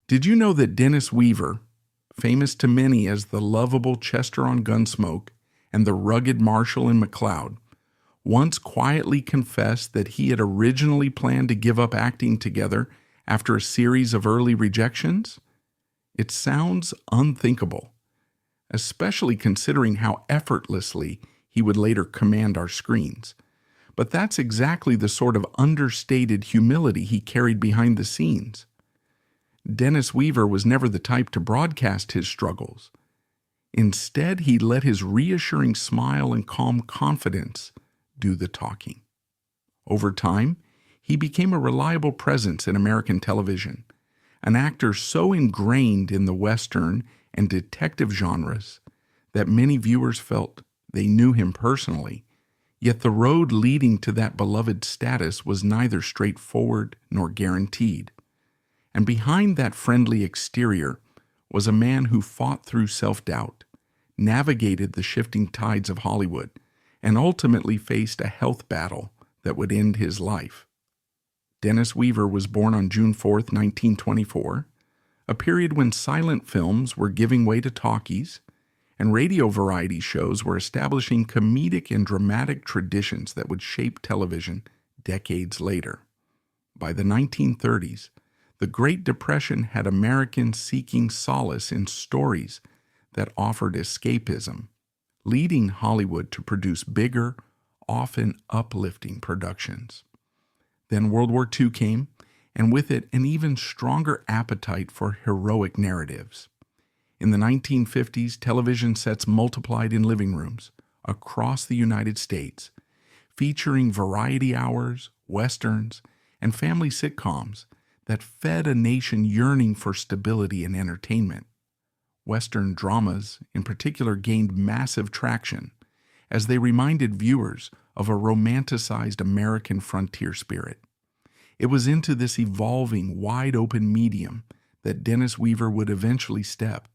Did you know that Dennis Weaver, famous to many as the lovable Chester on Gunsmoke and the rugged Marshal in McCloud, once quietly confessed that he had originally planned to give up acting together after a series of early rejections? It sounds unthinkable, especially considering how effortlessly he would later command our screens. But that's exactly the sort of understated humility he carried behind the scenes. Dennis Weaver was never the type to broadcast his struggles. Instead, he let his reassuring smile and calm confidence do the talking. Over time, he became a reliable presence in American television, an actor so ingrained in the Western and detective genres that many viewers felt they knew him personally, yet the road leading to that beloved status was neither straightforward nor guaranteed. And behind that friendly exterior was a man who fought through self-doubt, navigated the shifting tides of Hollywood, and ultimately faced a health battle that would end his life. Dennis Weaver was born on June 4, 1924, a period when silent films were giving way to talkies, and radio variety shows were establishing comedic and dramatic traditions that would shape television decades later. By the 1930s, the Great Depression had Americans seeking solace in stories that offered escapism, leading Hollywood to produce bigger, often uplifting productions. Then World War II came, and with it an even stronger appetite for heroic narratives. In the 1950s, television sets multiplied in living rooms across the United States, featuring variety hours, westerns, and family sitcoms that fed a nation yearning for stability and entertainment. Western dramas, in particular, gained massive traction as they reminded viewers of a romanticized American frontier spirit. It was into this evolving, wide-open medium that Dennis Weaver would eventually step,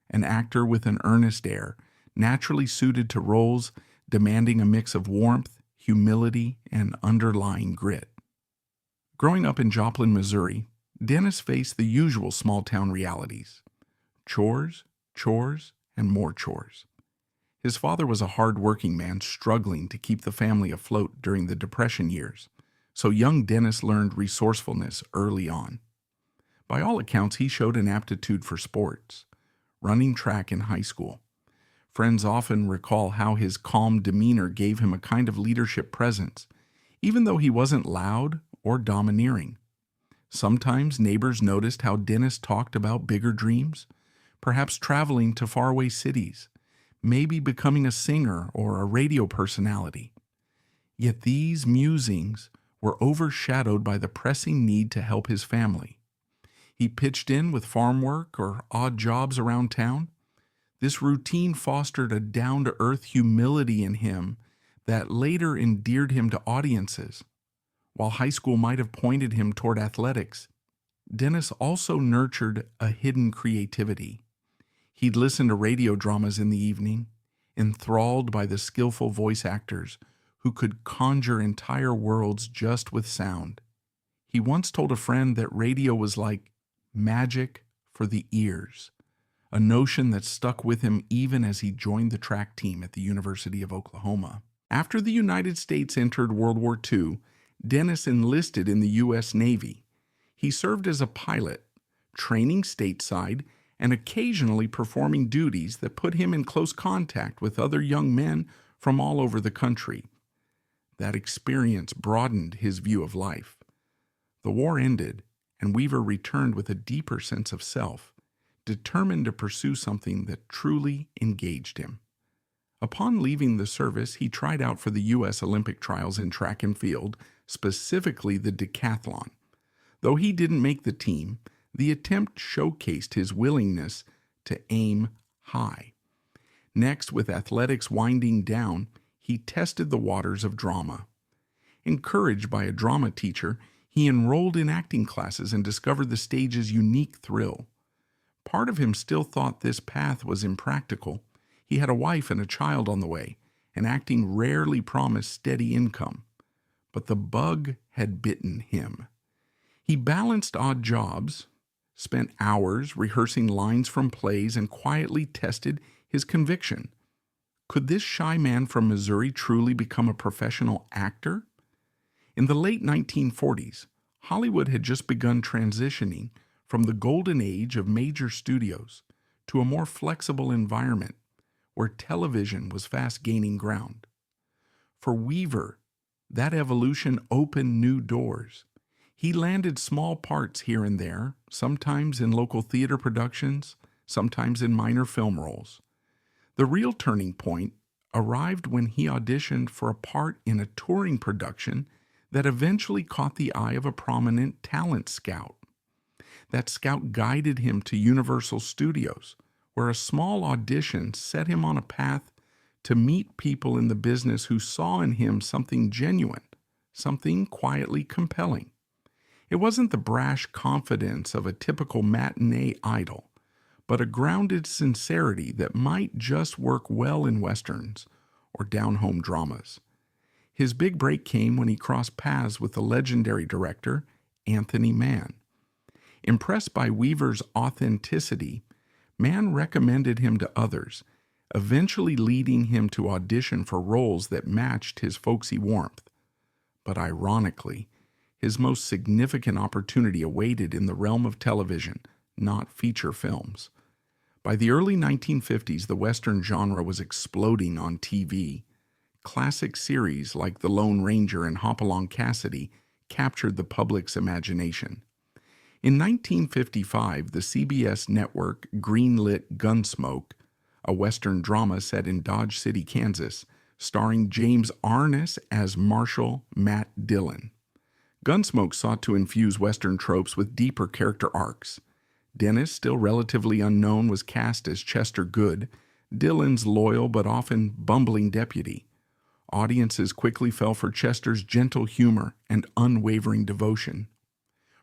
an actor with an earnest air, naturally suited to roles demanding a mix of warmth, humility, and underlying grit. Growing up in Joplin, Missouri, Dennis faced the usual small-town realities: chores, and more chores. His father was a hard-working man struggling to keep the family afloat during the Depression years, so young Dennis learned resourcefulness early on. By all accounts, he showed an aptitude for sports, running track in high school. Friends often recall how his calm demeanor gave him a kind of leadership presence, even though he wasn't loud or domineering. Sometimes neighbors noticed how Dennis talked about bigger dreams, perhaps traveling to faraway cities, maybe becoming a singer or a radio personality. Yet these musings were overshadowed by the pressing need to help his family. He pitched in with farm work or odd jobs around town. This routine fostered a down-to-earth humility in him that later endeared him to audiences. While high school might have pointed him toward athletics, Dennis also nurtured a hidden creativity. He'd listen to radio dramas in the evening, enthralled by the skillful voice actors who could conjure entire worlds just with sound. He once told a friend that radio was like magic for the ears, a notion that stuck with him even as he joined the track team at the University of Oklahoma. After the United States entered World War II, Dennis enlisted in the U.S. Navy. He served as a pilot, training stateside and occasionally performing duties that put him in close contact with other young men from all over the country. That experience broadened his view of life. The war ended, and Weaver returned with a deeper sense of self, determined to pursue something that truly engaged him. Upon leaving the service, he tried out for the U.S. Olympic trials in track and field, specifically the decathlon. Though he didn't make the team, the attempt showcased his willingness to aim high. Next, with athletics winding down, he tested the waters of drama. Encouraged by a drama teacher, he enrolled in acting classes and discovered the stage's unique thrill. Part of him still thought this path was impractical. He had a wife and a child on the way, and acting rarely promised steady income. But the bug had bitten him. He balanced odd jobs, spent hours rehearsing lines from plays, and quietly tested his conviction. Could this shy man from Missouri truly become a professional actor? In the late 1940s, Hollywood had just begun transitioning from the golden age of major studios to a more flexible environment where television was fast gaining ground. For Weaver, that evolution opened new doors. He landed small parts here and there, sometimes in local theater productions, sometimes in minor film roles. The real turning point arrived when he auditioned for a part in a touring production that eventually caught the eye of a prominent talent scout. That scout guided him to Universal Studios, where a small audition set him on a path to meet people in the business who saw in him something genuine, something quietly compelling. It wasn't the brash confidence of a typical matinee idol, but a grounded sincerity that might just work well in westerns or down-home dramas. His big break came when he crossed paths with the legendary director, Anthony Mann. Impressed by Weaver's authenticity, Mann recommended him to others, eventually leading him to audition for roles that matched his folksy warmth. But ironically, his most significant opportunity awaited in the realm of television, not feature films. By the early 1950s, the Western genre was exploding on TV. Classic series like The Lone Ranger and Hopalong Cassidy captured the public's imagination. In 1955, the CBS network greenlit Gunsmoke, a Western drama set in Dodge City, Kansas, starring James Arness as Marshal Matt Dillon. Gunsmoke sought to infuse Western tropes with deeper character arcs. Dennis, still relatively unknown, was cast as Chester Goode, Dillon's loyal but often bumbling deputy. Audiences quickly fell for Chester's gentle humor and unwavering devotion.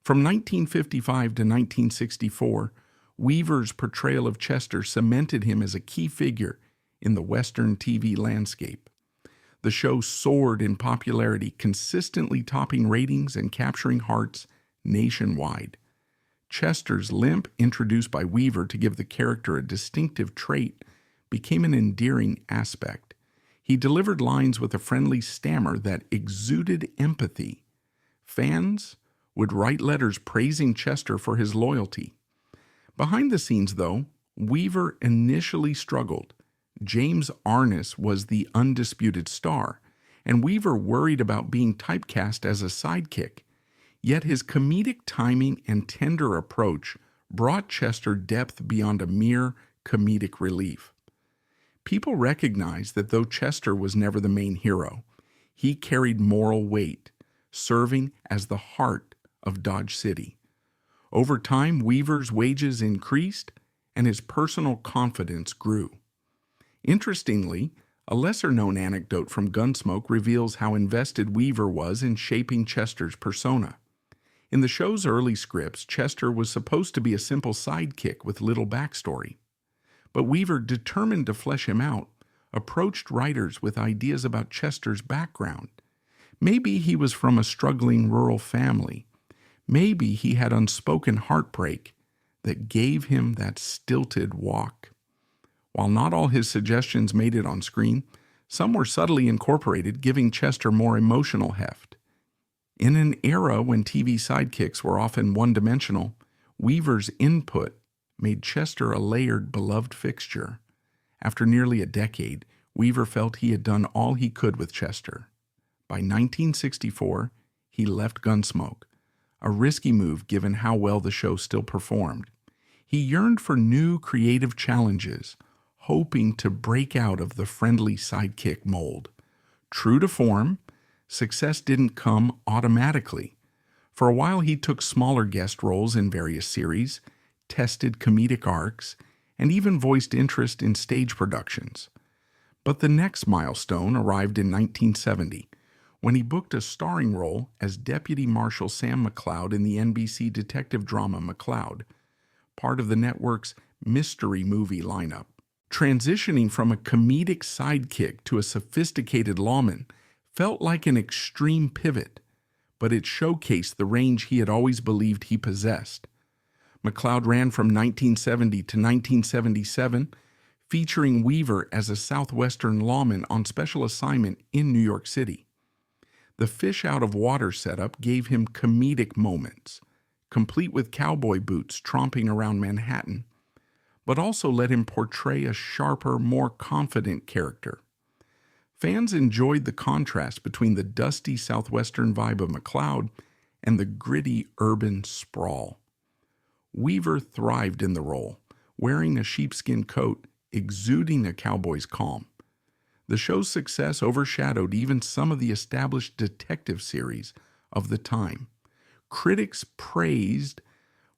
From 1955 to 1964, Weaver's portrayal of Chester cemented him as a key figure in the Western TV landscape. The show soared in popularity, consistently topping ratings and capturing hearts nationwide. Chester's limp, introduced by Weaver to give the character a distinctive trait, became an endearing aspect. He delivered lines with a friendly stammer that exuded empathy. Fans would write letters praising Chester for his loyalty. Behind the scenes, though, Weaver initially struggled. James Arness was the undisputed star, and Weaver worried about being typecast as a sidekick. Yet his comedic timing and tender approach brought Chester depth beyond a mere comedic relief. People recognized that though Chester was never the main hero, he carried moral weight, serving as the heart of Dodge City. Over time, Weaver's wages increased and his personal confidence grew. Interestingly, a lesser-known anecdote from Gunsmoke reveals how invested Weaver was in shaping Chester's persona. In the show's early scripts, Chester was supposed to be a simple sidekick with little backstory. But Weaver, determined to flesh him out, approached writers with ideas about Chester's background. Maybe he was from a struggling rural family. Maybe he had unspoken heartbreak that gave him that stilted walk. While not all his suggestions made it on screen, some were subtly incorporated, giving Chester more emotional heft. In an era when TV sidekicks were often one-dimensional, Weaver's input made Chester a layered, beloved fixture. After nearly a decade, Weaver felt he had done all he could with Chester. By 1964, he left Gunsmoke, a risky move given how well the show still performed. He yearned for new creative challenges, hoping to break out of the friendly sidekick mold. True to form, success didn't come automatically. For a while, he took smaller guest roles in various series, tested comedic arcs, and even voiced interest in stage productions. But the next milestone arrived in 1970, when he booked a starring role as Deputy Marshal Sam McCloud in the NBC detective drama McCloud, part of the network's mystery movie lineup. Transitioning from a comedic sidekick to a sophisticated lawman felt like an extreme pivot, but it showcased the range he had always believed he possessed. McCloud ran from 1970 to 1977, featuring Weaver as a Southwestern lawman on special assignment in New York City. The fish out of water setup gave him comedic moments, complete with cowboy boots tromping around Manhattan, but also let him portray a sharper, more confident character. Fans enjoyed the contrast between the dusty Southwestern vibe of McCloud and the gritty urban sprawl. Weaver thrived in the role, wearing a sheepskin coat, exuding a cowboy's calm. The show's success overshadowed even some of the established detective series of the time. Critics praised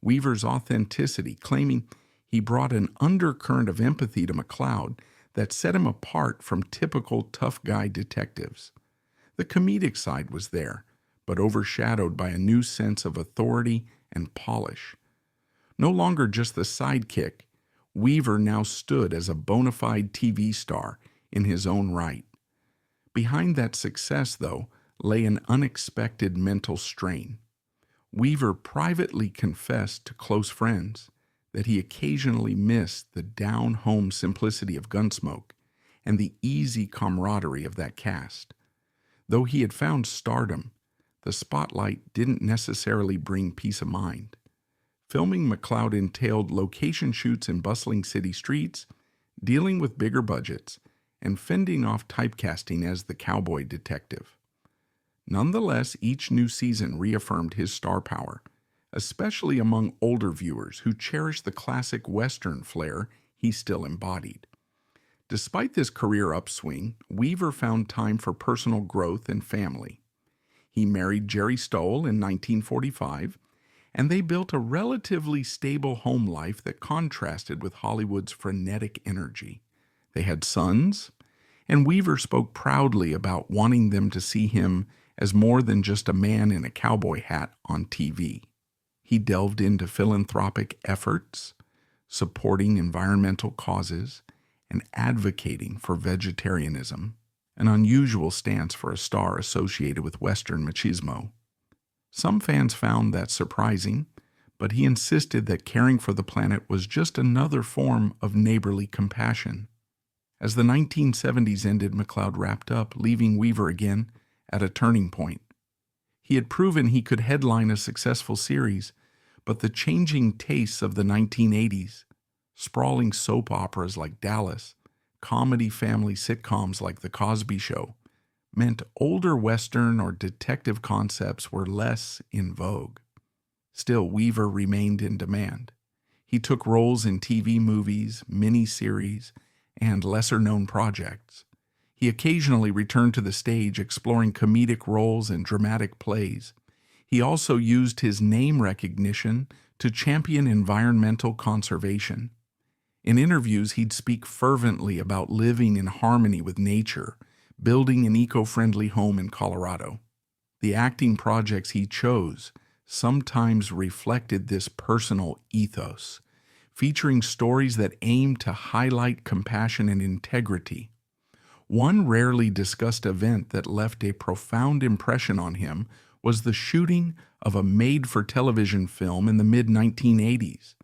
Weaver's authenticity, claiming he brought an undercurrent of empathy to McCloud that set him apart from typical tough guy detectives. The comedic side was there, but overshadowed by a new sense of authority and polish. No longer just the sidekick, Weaver now stood as a bona fide TV star in his own right. Behind that success, though, lay an unexpected mental strain. Weaver privately confessed to close friends that he occasionally missed the down-home simplicity of Gunsmoke and the easy camaraderie of that cast. Though he had found stardom, the spotlight didn't necessarily bring peace of mind. Filming McCloud entailed location shoots in bustling city streets, dealing with bigger budgets, and fending off typecasting as the cowboy detective. Nonetheless, each new season reaffirmed his star power, especially among older viewers who cherished the classic Western flair he still embodied. Despite this career upswing, Weaver found time for personal growth and family. He married Jerry Stoll in 1945, and they built a relatively stable home life that contrasted with Hollywood's frenetic energy. They had sons, and Weaver spoke proudly about wanting them to see him as more than just a man in a cowboy hat on TV. He delved into philanthropic efforts, supporting environmental causes, and advocating for vegetarianism, an unusual stance for a star associated with Western machismo. Some fans found that surprising, but he insisted that caring for the planet was just another form of neighborly compassion. As the 1970s ended, McCloud wrapped up, leaving Weaver again at a turning point. He had proven he could headline a successful series, but the changing tastes of the 1980s, sprawling soap operas like Dallas, comedy family sitcoms like The Cosby Show, meant older Western or detective concepts were less in vogue. Still, Weaver remained in demand. He took roles in TV movies, miniseries, and lesser-known projects. He occasionally returned to the stage, exploring comedic roles and dramatic plays. He also used his name recognition to champion environmental conservation. In interviews, he'd speak fervently about living in harmony with nature, building an eco-friendly home in Colorado. The acting projects he chose sometimes reflected this personal ethos, featuring stories that aimed to highlight compassion and integrity. One rarely discussed event that left a profound impression on him was the shooting of a made-for-television film in the mid-1980s.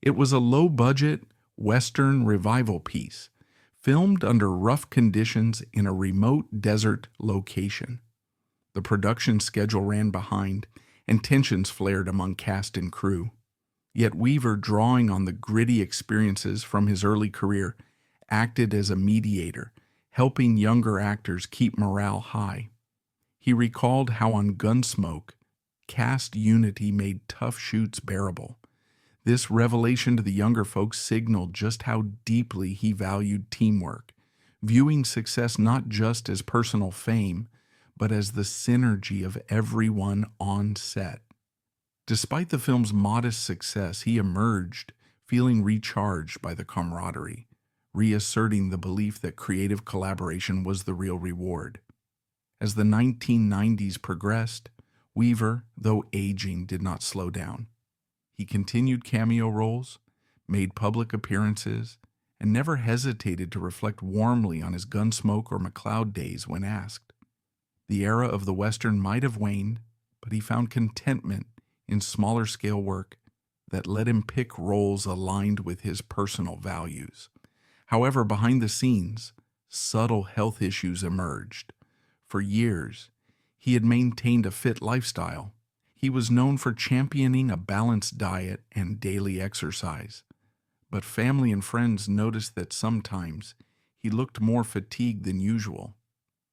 It was a low-budget Western revival piece, filmed under rough conditions in a remote desert location. The production schedule ran behind, and tensions flared among cast and crew. Yet Weaver, drawing on the gritty experiences from his early career, acted as a mediator, helping younger actors keep morale high. He recalled how on Gunsmoke, cast unity made tough shoots bearable. This revelation to the younger folks signaled just how deeply he valued teamwork, viewing success not just as personal fame, but as the synergy of everyone on set. Despite the film's modest success, he emerged feeling recharged by the camaraderie, reasserting the belief that creative collaboration was the real reward. As the 1990s progressed, Weaver, though aging, did not slow down. He continued cameo roles, made public appearances, and never hesitated to reflect warmly on his Gunsmoke or McCloud days when asked. The era of the Western might have waned, but he found contentment in smaller-scale work that let him pick roles aligned with his personal values. However, behind the scenes, subtle health issues emerged. For years, he had maintained a fit lifestyle. He was known for championing a balanced diet and daily exercise. But family and friends noticed that sometimes he looked more fatigued than usual.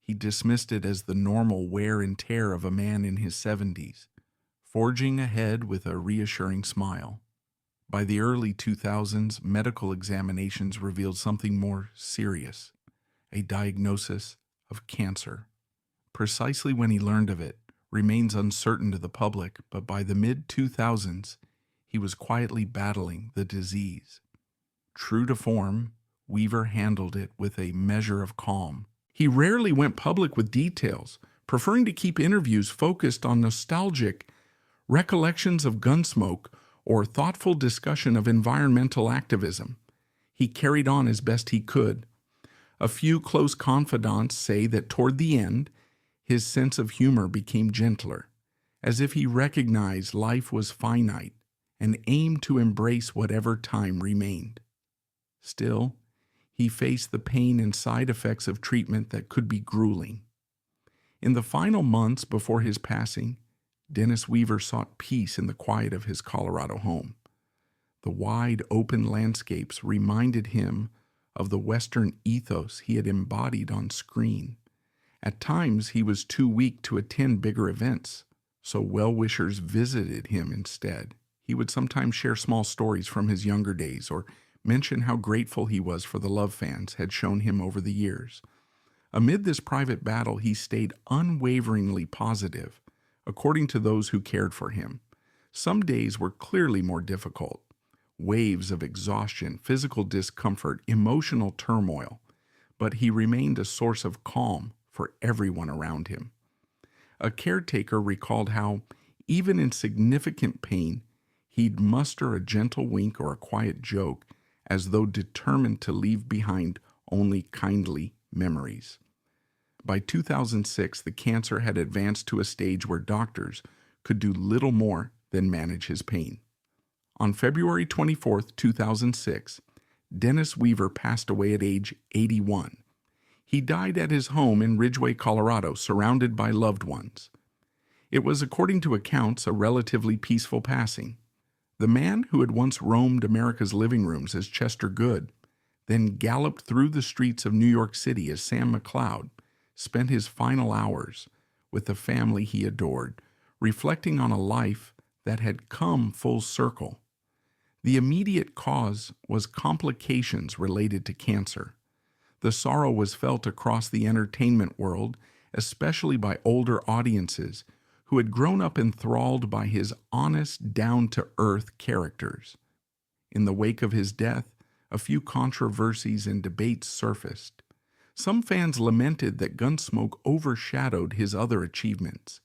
He dismissed it as the normal wear and tear of a man in his 70s, forging ahead with a reassuring smile. By the early 2000s, medical examinations revealed something more serious, a diagnosis of cancer. Precisely when he learned of it remains uncertain to the public, but by the mid-2000s, he was quietly battling the disease. True to form, Weaver handled it with a measure of calm. He rarely went public with details, preferring to keep interviews focused on nostalgic recollections of Gunsmoke or thoughtful discussion of environmental activism. He carried on as best he could. A few close confidants say that toward the end, his sense of humor became gentler, as if he recognized life was finite and aimed to embrace whatever time remained. Still, he faced the pain and side effects of treatment that could be grueling. In the final months before his passing, Dennis Weaver sought peace in the quiet of his Colorado home. The wide open landscapes reminded him of the Western ethos he had embodied on screen. At times, he was too weak to attend bigger events, so well-wishers visited him instead. He would sometimes share small stories from his younger days or mention how grateful he was for the love fans had shown him over the years. Amid this private battle, he stayed unwaveringly positive, according to those who cared for him. Some days were clearly more difficult. Waves of exhaustion, physical discomfort, emotional turmoil. But he remained a source of calm for everyone around him. A caretaker recalled how, even in significant pain, he'd muster a gentle wink or a quiet joke as though determined to leave behind only kindly memories. By 2006, the cancer had advanced to a stage where doctors could do little more than manage his pain. On February 24, 2006, Dennis Weaver passed away at age 81. He died at his home in Ridgway, Colorado, surrounded by loved ones. It was, according to accounts, a relatively peaceful passing. The man who had once roamed America's living rooms as Chester Goode, then galloped through the streets of New York City as Sam McCloud, spent his final hours with the family he adored, reflecting on a life that had come full circle. The immediate cause was complications related to cancer. The sorrow was felt across the entertainment world, especially by older audiences who had grown up enthralled by his honest, down-to-earth characters. In the wake of his death, a few controversies and debates surfaced. Some fans lamented that Gunsmoke overshadowed his other achievements,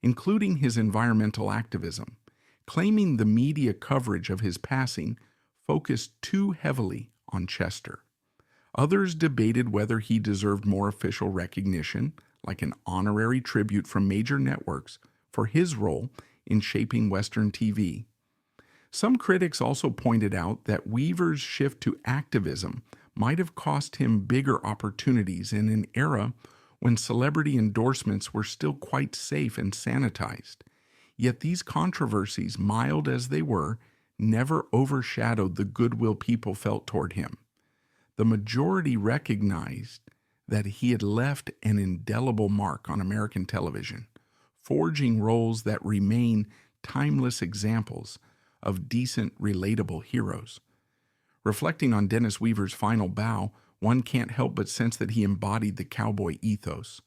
including his environmental activism, claiming the media coverage of his passing focused too heavily on Chester. Others debated whether he deserved more official recognition, like an honorary tribute from major networks for his role in shaping Western TV. Some critics also pointed out that Weaver's shift to activism might have cost him bigger opportunities in an era when celebrity endorsements were still quite safe and sanitized. Yet these controversies, mild as they were, never overshadowed the goodwill people felt toward him. The majority recognized that he had left an indelible mark on American television, forging roles that remain timeless examples of decent, relatable heroes. Reflecting on Dennis Weaver's final bow, one can't help but sense that he embodied the cowboy ethos,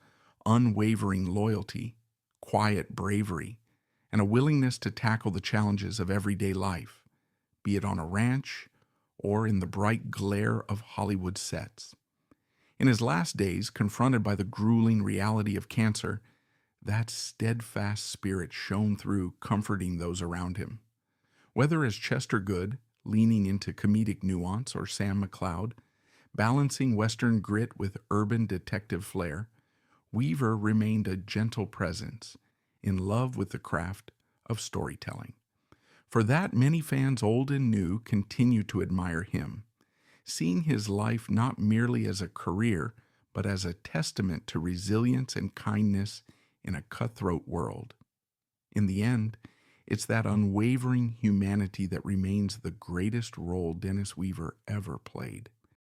unwavering loyalty, quiet bravery, and a willingness to tackle the challenges of everyday life, be it on a ranch or in the bright glare of Hollywood sets. In his last days, confronted by the grueling reality of cancer, that steadfast spirit shone through, comforting those around him. Whether as Chester Goode, leaning into comedic nuance, or Sam McCloud, balancing Western grit with urban detective flair, Weaver remained a gentle presence, in love with the craft of storytelling. For that, many fans old and new continue to admire him, seeing his life not merely as a career, but as a testament to resilience and kindness in a cutthroat world. In the end, it's that unwavering humanity that remains the greatest role Dennis Weaver ever played.